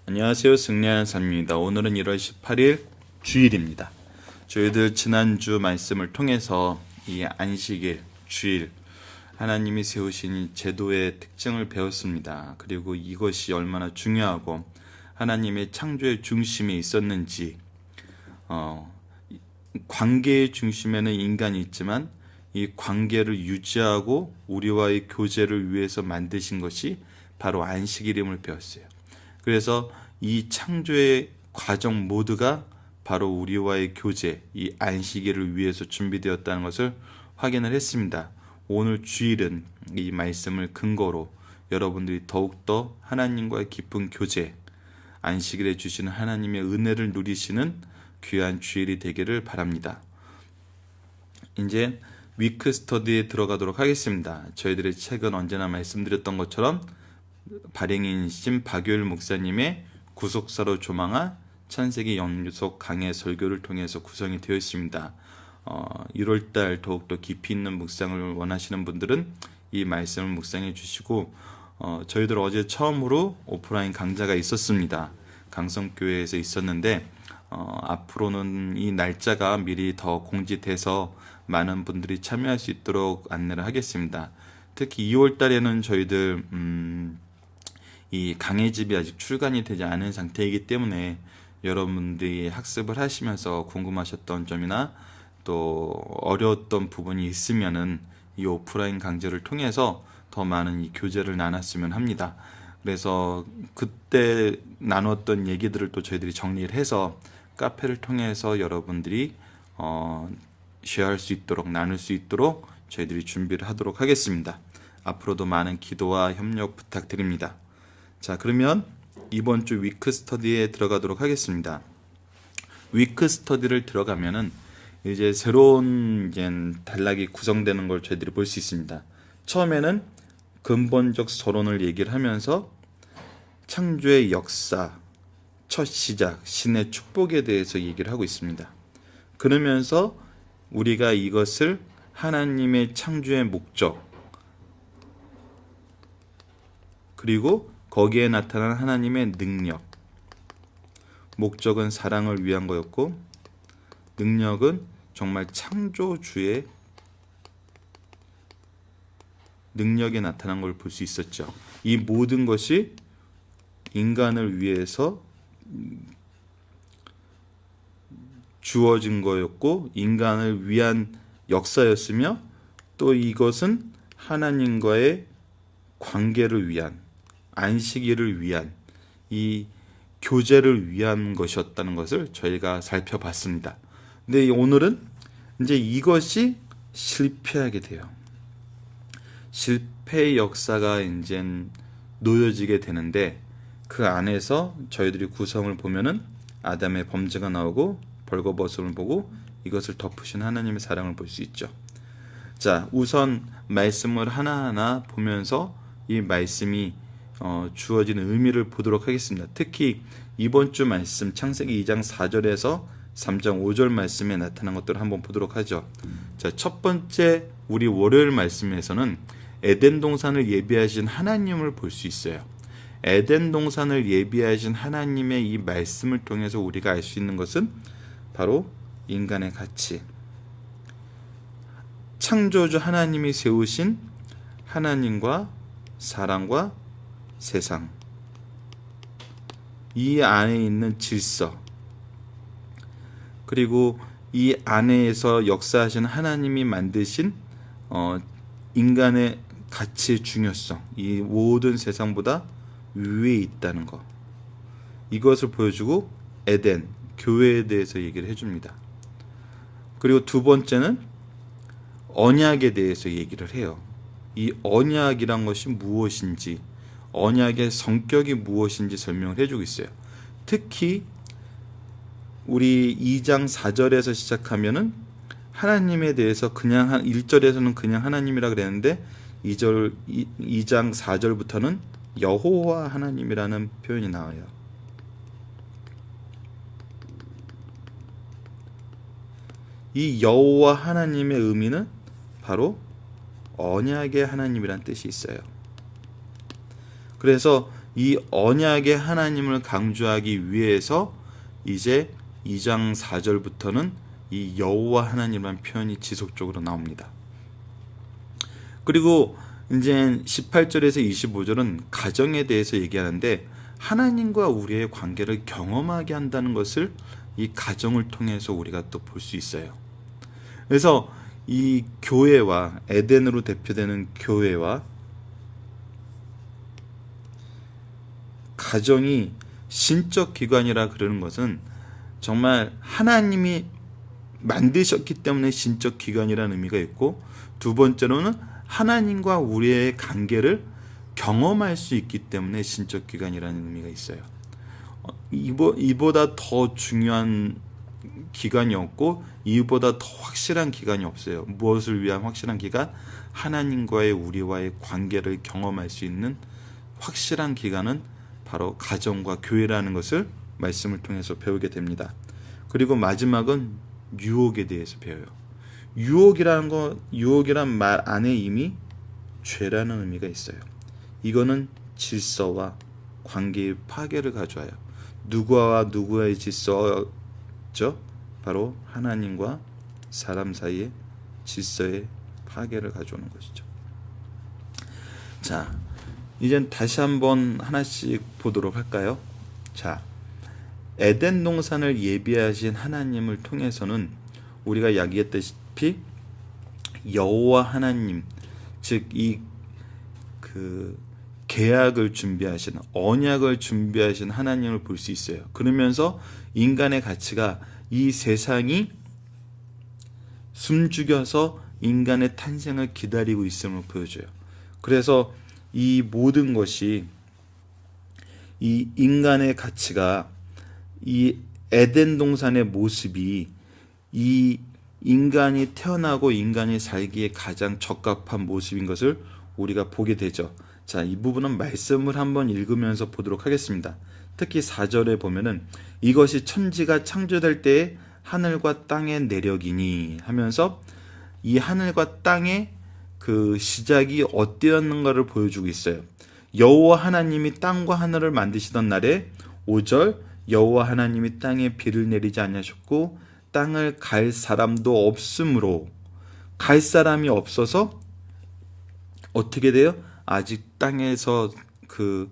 안녕하세요. 승리하는 삶입니다. 오늘은 1월 18일 주일입니다. 저희들 지난주 말씀을 통해서 이 안식일, 주일, 하나님이 세우신 이 제도의 특징을 배웠습니다. 그리고 이것이 얼마나 중요하고 하나님의 창조의 중심에 있었는지, 관계의 중심에는 인간이 있지만 이 관계를 유지하고 우리와의 교제를 위해서 만드신 것이 바로 안식일임을 배웠어요. 그래서 이 창조의 과정 모두가 바로 우리와의 교제, 이 안식일을 위해서 준비되었다는 것을 확인을 했습니다. 오늘 주일은 이 말씀을 근거로 여러분들이 더욱더 하나님과의 깊은 교제, 안식일에 주시는 하나님의 은혜를 누리시는 귀한 주일이 되기를 바랍니다. 이제 위크 스터디에 들어가도록 하겠습니다. 저희들의 책은 언제나 말씀드렸던 것처럼 발행인이신 박효일 목사님의 구속사로 조망한 창세기 연속 강해 설교를 통해서 구성이 되어 있습니다. 1월달 더욱더 깊이 있는 묵상을 원하시는 분들은 이 말씀을 묵상해 주시고, 저희들 어제 처음으로 오프라인 강좌가 있었습니다. 강성교회에서 있었는데 앞으로는 이 날짜가 미리 더 공지돼서 많은 분들이 참여할 수 있도록 안내를 하겠습니다. 특히 2월 달에는 저희들 이 강해집이 아직 출간이 되지 않은 상태이기 때문에 여러분들이 학습을 하시면서 궁금하셨던 점이나 또 어려웠던 부분이 있으면은 이 오프라인 강좌를 통해서 더 많은 이 교제를 나눴으면 합니다. 그래서 그때 나눴던 얘기들을 또 저희들이 정리를 해서 카페를 통해서 여러분들이 쉐어할 수 있도록, 나눌 수 있도록 저희들이 준비를 하도록 하겠습니다. 앞으로도 많은 기도와 협력 부탁드립니다. 자, 그러면 이번 주 위크 스터디에 들어가도록 하겠습니다. 위크 스터디를 들어가면은 이제 새로운 단락이 구성되는 걸 저희들이 볼 수 있습니다. 처음에는 근본적 서론을 얘기를 하면서 창조의 역사, 첫 시작, 신의 축복에 대해서 얘기를 하고 있습니다. 그러면서 우리가 이것을 하나님의 창조의 목적, 그리고 거기에 나타난 하나님의 능력, 목적은 사랑을 위한 거였고 능력은 정말 창조주의 능력에 나타난 걸 볼 수 있었죠. 이 모든 것이 인간을 위해서 주어진 거였고 인간을 위한 역사였으며, 또 이것은 하나님과의 관계를 위한, 안식일을 위한, 이 교제를 위한 것이었다는 것을 저희가 살펴봤습니다. 근데 오늘은 이제 이것이 실패하게 돼요. 실패의 역사가 이제 놓여지게 되는데, 그 안에서 저희들이 구성을 보면은 아담의 범죄가 나오고 벌거벗음을 보고 이것을 덮으신 하나님의 사랑을 볼 수 있죠. 자, 우선 말씀을 하나하나 보면서 이 말씀이 주어지는 의미를 보도록 하겠습니다. 특히 이번 주 말씀 창세기 2장 4절에서 3장 5절 말씀에 나타난 것들을 한번 보도록 하죠. 자, 첫 번째 우리 월요일 말씀에서는 에덴 동산을 예비하신 하나님을 볼 수 있어요. 에덴 동산을 예비하신 하나님의 이 말씀을 통해서 우리가 알 수 있는 것은 바로 인간의 가치, 창조주 하나님이 세우신 하나님과 사랑과 세상, 이 안에 있는 질서, 그리고 이 안에서 역사하신 하나님이 만드신 인간의 가치의 중요성, 이 모든 세상보다 위에 있다는 것, 이것을 보여주고 에덴, 교회에 대해서 얘기를 해줍니다. 그리고 두 번째는 언약에 대해서 얘기를 해요. 이 언약이란 것이 무엇인지, 언약의 성격이 무엇인지 설명을 해주고 있어요. 특히 우리 2장 4절에서 시작하면은 하나님에 대해서 그냥 1절에서는 그냥 하나님이라 그랬는데 2장 4절부터는 여호와 하나님이라는 표현이 나와요. 이 여호와 하나님의 의미는 바로 언약의 하나님이란 뜻이 있어요. 그래서 이 언약의 하나님을 강조하기 위해서 이제 2장 4절부터는 이 여호와 하나님이라는 표현이 지속적으로 나옵니다. 그리고 이제 18절에서 25절은 가정에 대해서 얘기하는데 하나님과 우리의 관계를 경험하게 한다는 것을 이 가정을 통해서 우리가 또 볼 수 있어요. 그래서 이 교회와 에덴으로 대표되는 교회와 가정이 신적 기관이라 그러는 것은 정말 하나님이 만드셨기 때문에 신적 기관이라는 의미가 있고, 두 번째로는 하나님과 우리의 관계를 경험할 수 있기 때문에 신적 기관이라는 의미가 있어요. 이보다 더 중요한 기간이 없고 이보다 더 확실한 기간이 없어요. 무엇을 위한 확실한 기간? 하나님과의 우리와의 관계를 경험할 수 있는 확실한 기간은 바로 가정과 교회라는 것을 말씀을 통해서 배우게 됩니다. 그리고 마지막은 유혹에 대해서 배워요. 유혹이란 말 안에 이미 죄라는 의미가 있어요. 이거는 질서와 관계의 파괴를 가져와요. 누구와 누구의 질서죠? 바로 하나님과 사람 사이의 질서의 파괴를 가져오는 것이죠. 자, 이젠 다시 한번 하나씩 보도록 할까요? 자, 에덴 동산을 예비하신 하나님을 통해서는 우리가 이야기했다시피 여호와 하나님, 즉 이 계약을 준비하신, 언약을 준비하신 하나님을 볼 수 있어요. 그러면서 인간의 가치가 이 세상이 숨죽여서 인간의 탄생을 기다리고 있음을 보여줘요. 그래서 이 모든 것이, 이 인간의 가치가, 이 에덴 동산의 모습이 이 인간이 태어나고 인간이 살기에 가장 적합한 모습인 것을 우리가 보게 되죠. 자, 이 부분은 말씀을 한번 읽으면서 보도록 하겠습니다. 특히 4절에 보면은 이것이 천지가 창조될 때에 하늘과 땅의 내력이니 하면서 이 하늘과 땅의 그 시작이 어땠는가를 보여주고 있어요. 여호와 하나님이 땅과 하늘을 만드시던 날에 5절 여호와 하나님이 땅에 비를 내리지 아니하셨고 땅을 갈 사람도 없으므로, 갈 사람이 없어서 어떻게 돼요? 아직 땅에서 그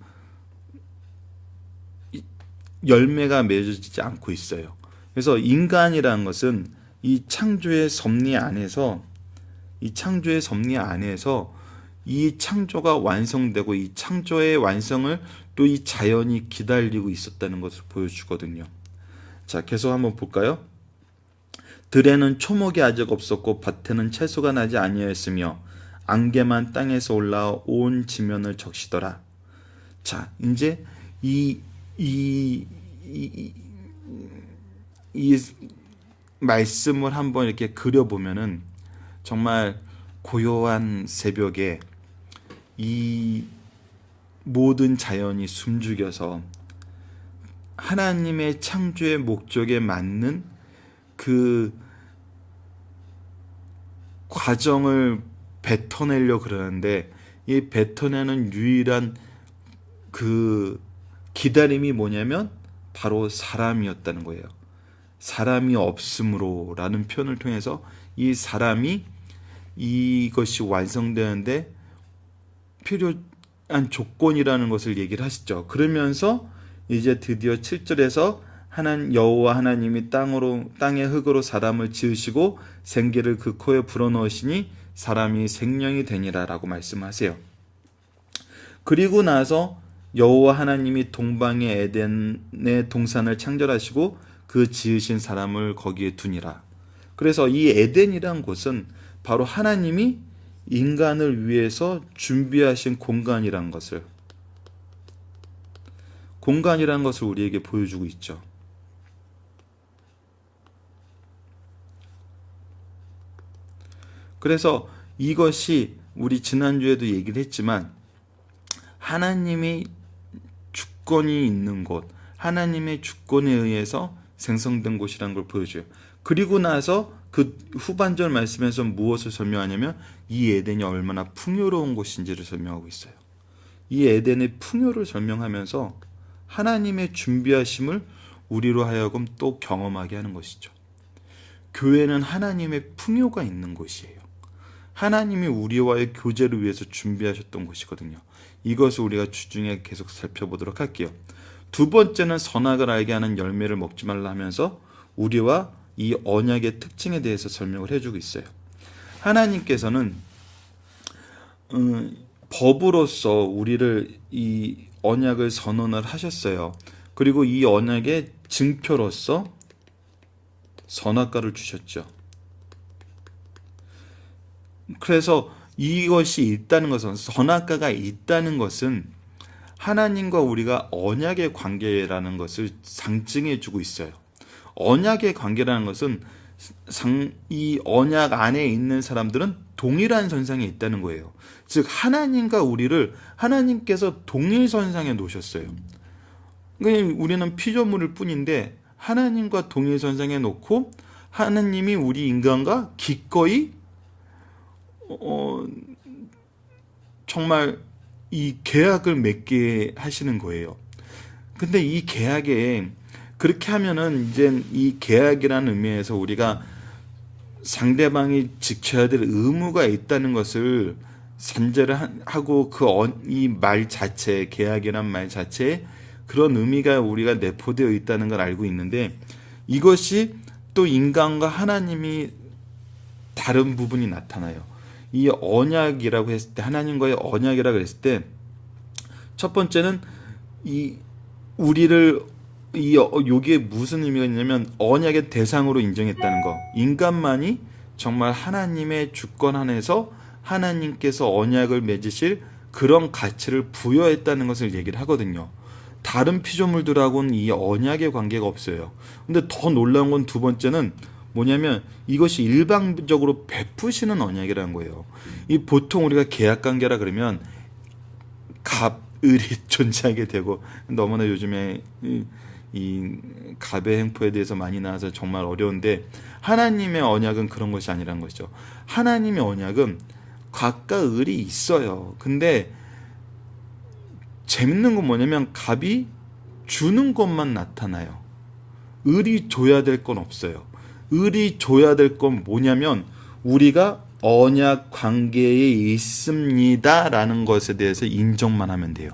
열매가 맺어지지 않고 있어요. 그래서 인간이라는 것은 이 창조의 섭리 안에서 이 창조가 완성되고 이 창조의 완성을 또 이 자연이 기다리고 있었다는 것을 보여주거든요. 자, 계속 한번 볼까요? 들에는 초목이 아직 없었고 밭에는 채소가 나지 아니하였으며 안개만 땅에서 올라와 온 지면을 적시더라. 자, 이제 이 말씀을 한번 이렇게 그려보면은 정말 고요한 새벽에 이 모든 자연이 숨죽여서 하나님의 창조의 목적에 맞는 그 과정을 뱉어내려고 그러는데, 이 뱉어내는 유일한 그 기다림이 뭐냐면 바로 사람이었다는 거예요. 사람이 없으므로 라는 표현을 통해서 이 사람이 이것이 완성되는데 필요한 조건이라는 것을 얘기를 하시죠. 그러면서 이제 드디어 7절에서 여호와 하나님이 땅의 흙으로 사람을 지으시고 생기를 그 코에 불어넣으시니 사람이 생명이 되니라 라고 말씀하세요. 그리고 나서 여호와 하나님이 동방의 에덴의 동산을 창조하시고 그 지으신 사람을 거기에 두니라. 그래서 이 에덴이란 곳은 바로 하나님이 인간을 위해서 준비하신 공간이란 것을 우리에게 보여주고 있죠. 그래서 이것이 우리 지난주에도 얘기를 했지만 하나님의 주권이 있는 곳, 하나님의 주권에 의해서 생성된 곳이라는 걸 보여줘요. 그리고 나서 그 후반절 말씀에서 무엇을 설명하냐면 이 에덴이 얼마나 풍요로운 곳인지를 설명하고 있어요. 이 에덴의 풍요를 설명하면서 하나님의 준비하심을 우리로 하여금 또 경험하게 하는 것이죠. 교회는 하나님의 풍요가 있는 곳이에요. 하나님이 우리와의 교제를 위해서 준비하셨던 곳이거든요. 이것을 우리가 주중에 계속 살펴보도록 할게요. 두 번째는 선악을 알게 하는 열매를 먹지 말라 하면서 우리와 이 언약의 특징에 대해서 설명을 해주고 있어요. 하나님께서는 법으로서 우리를 이 언약을 선언을 하셨어요. 그리고 이 언약의 증표로서 선악과를 주셨죠. 그래서 이것이 있다는 것은, 선악과가 있다는 것은 하나님과 우리가 언약의 관계라는 것을 상징해 주고 있어요. 언약의 관계라는 것은 이 언약 안에 있는 사람들은 동일한 선상에 있다는 거예요. 즉 하나님과 우리를 하나님께서 동일 선상에 놓으셨어요. 우리는 피조물일 뿐인데 하나님과 동일 선상에 놓고 하나님이 우리 인간과 기꺼이 정말 이 계약을 맺게 하시는 거예요. 근데 이 계약에 그렇게 하면은 이제 이 계약이라는 의미에서 우리가 상대방이 지켜야 될 의무가 있다는 것을 산재를 하고 이 말 자체, 계약이란 말 자체에 그런 의미가 우리가 내포되어 있다는 걸 알고 있는데, 이것이 또 인간과 하나님이 다른 부분이 나타나요. 이 언약이라고 했을 때, 하나님과의 언약이라고 했을 때, 첫 번째는 여기에 무슨 의미가 있냐면 언약의 대상으로 인정했다는 거. 인간만이 정말 하나님의 주권 안에서 하나님께서 언약을 맺으실 그런 가치를 부여했다는 것을 얘기를 하거든요. 다른 피조물들하고는 이 언약의 관계가 없어요. 근데 더 놀라운 건 두 번째는 뭐냐면 이것이 일방적으로 베푸시는 언약이라는 거예요. 이 보통 우리가 계약관계라 그러면 갑을이 존재하게 되고, 너무나 요즘에 이 갑의 행포에 대해서 많이 나와서 정말 어려운데, 하나님의 언약은 그런 것이 아니란 것이죠. 하나님의 언약은 갑과 을이 있어요. 근데 재밌는 건 뭐냐면 갑이 주는 것만 나타나요. 을이 줘야 될 건 없어요. 을이 줘야 될 건 뭐냐면 우리가 언약 관계에 있습니다라는 것에 대해서 인정만 하면 돼요.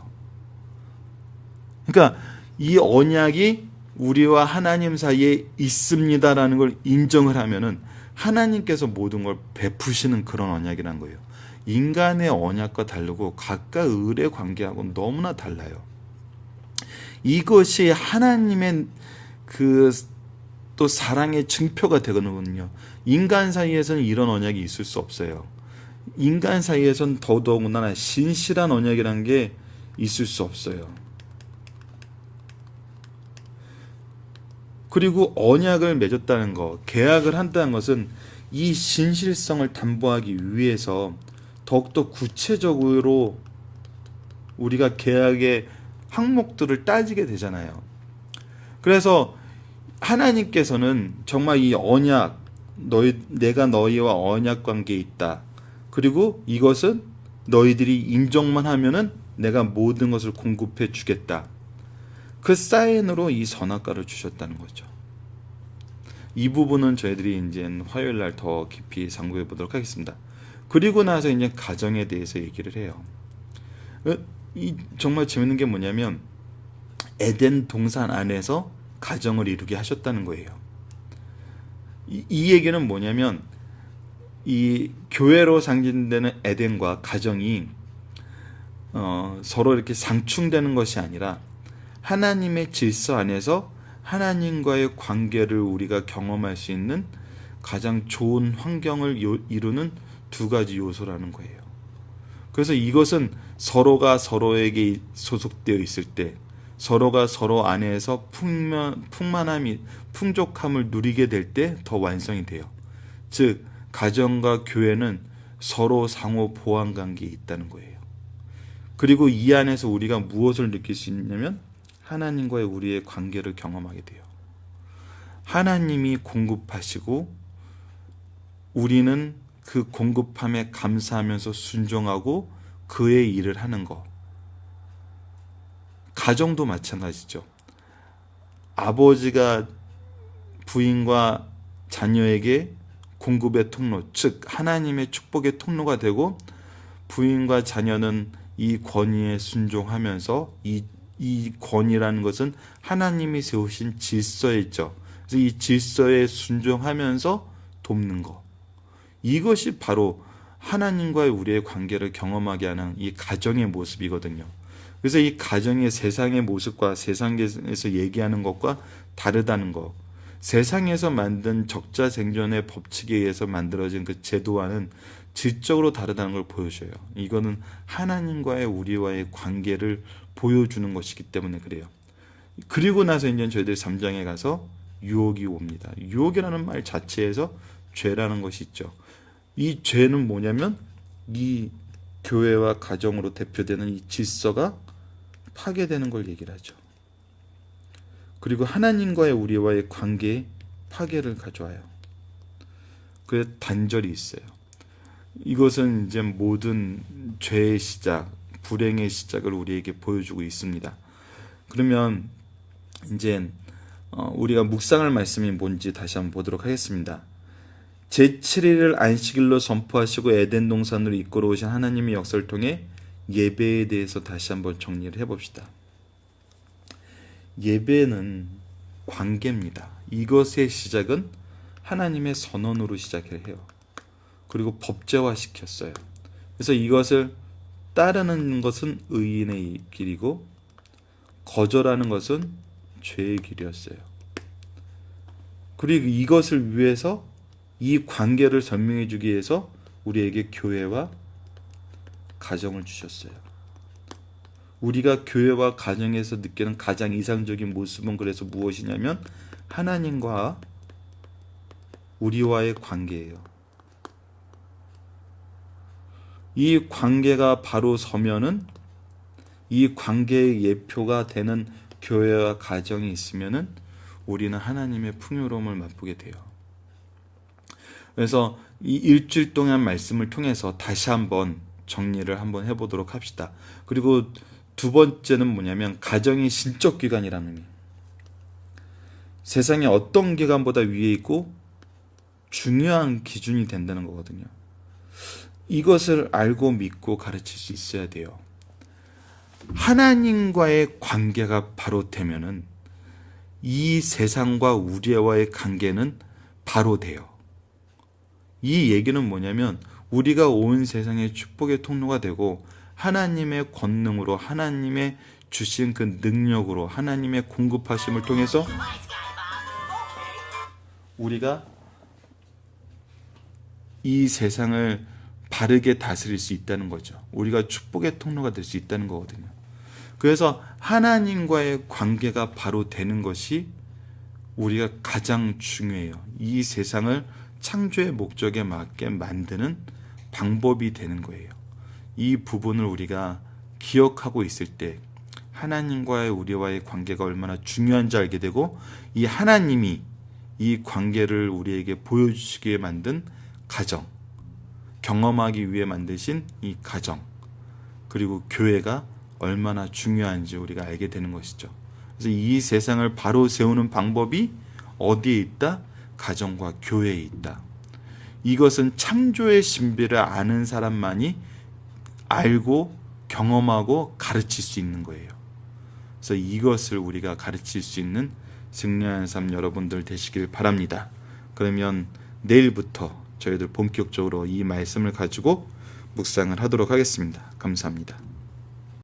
그러니까 이 언약이 우리와 하나님 사이에 있습니다라는 걸 인정을 하면은 하나님께서 모든 걸 베푸시는 그런 언약이란 거예요. 인간의 언약과 다르고 갑과 을의 관계하고는 너무나 달라요. 이것이 하나님의 또 사랑의 증표가 되거든요. 인간 사이에서는 이런 언약이 있을 수 없어요. 인간 사이에서는 더더군다나 신실한 언약이라는 게 있을 수 없어요. 그리고 언약을 맺었다는 것, 계약을 한다는 것은 이 신실성을 담보하기 위해서 더욱더 구체적으로 우리가 계약의 항목들을 따지게 되잖아요. 그래서 하나님께서는 정말 이 언약, 내가 너희와 언약 관계에 있다. 그리고 이것은 너희들이 인정만 하면은 내가 모든 것을 공급해 주겠다. 그 사인으로 이 선악과를 주셨다는 거죠. 이 부분은 저희들이 이제 화요일 날 더 깊이 상고해 보도록 하겠습니다. 그리고 나서 이제 가정에 대해서 얘기를 해요. 정말 재밌는 게 뭐냐면 에덴 동산 안에서 가정을 이루게 하셨다는 거예요. 이 얘기는 뭐냐면 이 교회로 상징되는 에덴과 가정이 서로 이렇게 상충되는 것이 아니라 하나님의 질서 안에서 하나님과의 관계를 우리가 경험할 수 있는 가장 좋은 환경을 이루는 두 가지 요소라는 거예요. 그래서 이것은 서로가 서로에게 소속되어 있을 때, 서로가 서로 안에서 풍만함이, 풍족함을 누리게 될 때 더 완성이 돼요. 즉 가정과 교회는 서로 상호 보완 관계에 있다는 거예요. 그리고 이 안에서 우리가 무엇을 느낄 수 있냐면 하나님과의 우리의 관계를 경험하게 돼요. 하나님이 공급하시고 우리는 그 공급함에 감사하면서 순종하고 그의 일을 하는 것. 가정도 마찬가지죠. 아버지가 부인과 자녀에게 공급의 통로, 즉 하나님의 축복의 통로가 되고 부인과 자녀는 이 권위에 순종하면서 이 권위라는 것은 하나님이 세우신 질서에 있죠. 그래서 이 질서에 순종하면서 돕는 것. 이것이 바로 하나님과의 우리의 관계를 경험하게 하는 이 가정의 모습이거든요. 그래서 이 가정의 세상의 모습과 세상에서 얘기하는 것과 다르다는 것. 세상에서 만든 적자생존의 법칙에 의해서 만들어진 그 제도와는 질적으로 다르다는 걸 보여줘요. 이거는 하나님과의 우리와의 관계를 보여주는 것이기 때문에 그래요. 그리고 나서 이제 저희들이 3장에 가서 유혹이 옵니다. 유혹이라는 말 자체에서 죄라는 것이 있죠. 이 죄는 뭐냐면 이 교회와 가정으로 대표되는 이 질서가 파괴되는 걸 얘기를 하죠. 그리고 하나님과의 우리와의 관계에 파괴를 가져와요. 그래서 단절이 있어요. 이것은 이제 모든 죄의 시작, 불행의 시작을 우리에게 보여주고 있습니다. 그러면 이제 우리가 묵상할 말씀이 뭔지 다시 한번 보도록 하겠습니다. 제7일을 안식일로 선포하시고 에덴 동산으로 이끌어 오신 하나님의 역사를 통해 예배에 대해서 다시 한번 정리를 해봅시다. 예배는 관계입니다. 이것의 시작은 하나님의 선언으로 시작을 해요. 그리고 법제화 시켰어요. 그래서 이것을 따르는 것은 의인의 길이고 거절하는 것은 죄의 길이었어요. 그리고 이것을 위해서 이 관계를 설명해 주기 위해서 우리에게 교회와 가정을 주셨어요. 우리가 교회와 가정에서 느끼는 가장 이상적인 모습은 그래서 무엇이냐면 하나님과 우리와의 관계예요. 이 관계가 바로 서면은 이 관계의 예표가 되는 교회와 가정이 있으면은 우리는 하나님의 풍요로움을 맛보게 돼요. 그래서 이 일주일 동안 말씀을 통해서 다시 한번 정리를 한번 해보도록 합시다. 그리고 두 번째는 뭐냐면 가정이 신적 기관이라는 의미. 세상에 어떤 기관보다 위에 있고 중요한 기준이 된다는 거거든요. 이것을 알고 믿고 가르칠 수 있어야 돼요. 하나님과의 관계가 바로 되면은 이 세상과 우리와의 관계는 바로 돼요. 이 얘기는 뭐냐면 우리가 온 세상의 축복의 통로가 되고 하나님의 권능으로 하나님의 주신 그 능력으로 하나님의 공급하심을 통해서 우리가 이 세상을 바르게 다스릴 수 있다는 거죠. 우리가 축복의 통로가 될 수 있다는 거거든요. 그래서 하나님과의 관계가 바로 되는 것이 우리가 가장 중요해요. 이 세상을 창조의 목적에 맞게 만드는 방법이 되는 거예요. 이 부분을 우리가 기억하고 있을 때 하나님과의 우리와의 관계가 얼마나 중요한지 알게 되고 이 하나님이 이 관계를 우리에게 보여주시기에 만든 가정, 경험하기 위해 만드신 이 가정, 그리고 교회가 얼마나 중요한지 우리가 알게 되는 것이죠. 그래서 이 세상을 바로 세우는 방법이 어디에 있다? 가정과 교회에 있다. 이것은 창조의 신비를 아는 사람만이 알고 경험하고 가르칠 수 있는 거예요. 그래서 이것을 우리가 가르칠 수 있는 승리하는 삶 여러분들 되시길 바랍니다. 그러면 내일부터 저희들 본격적으로 이 말씀을 가지고 묵상을 하도록 하겠습니다. 감사합니다.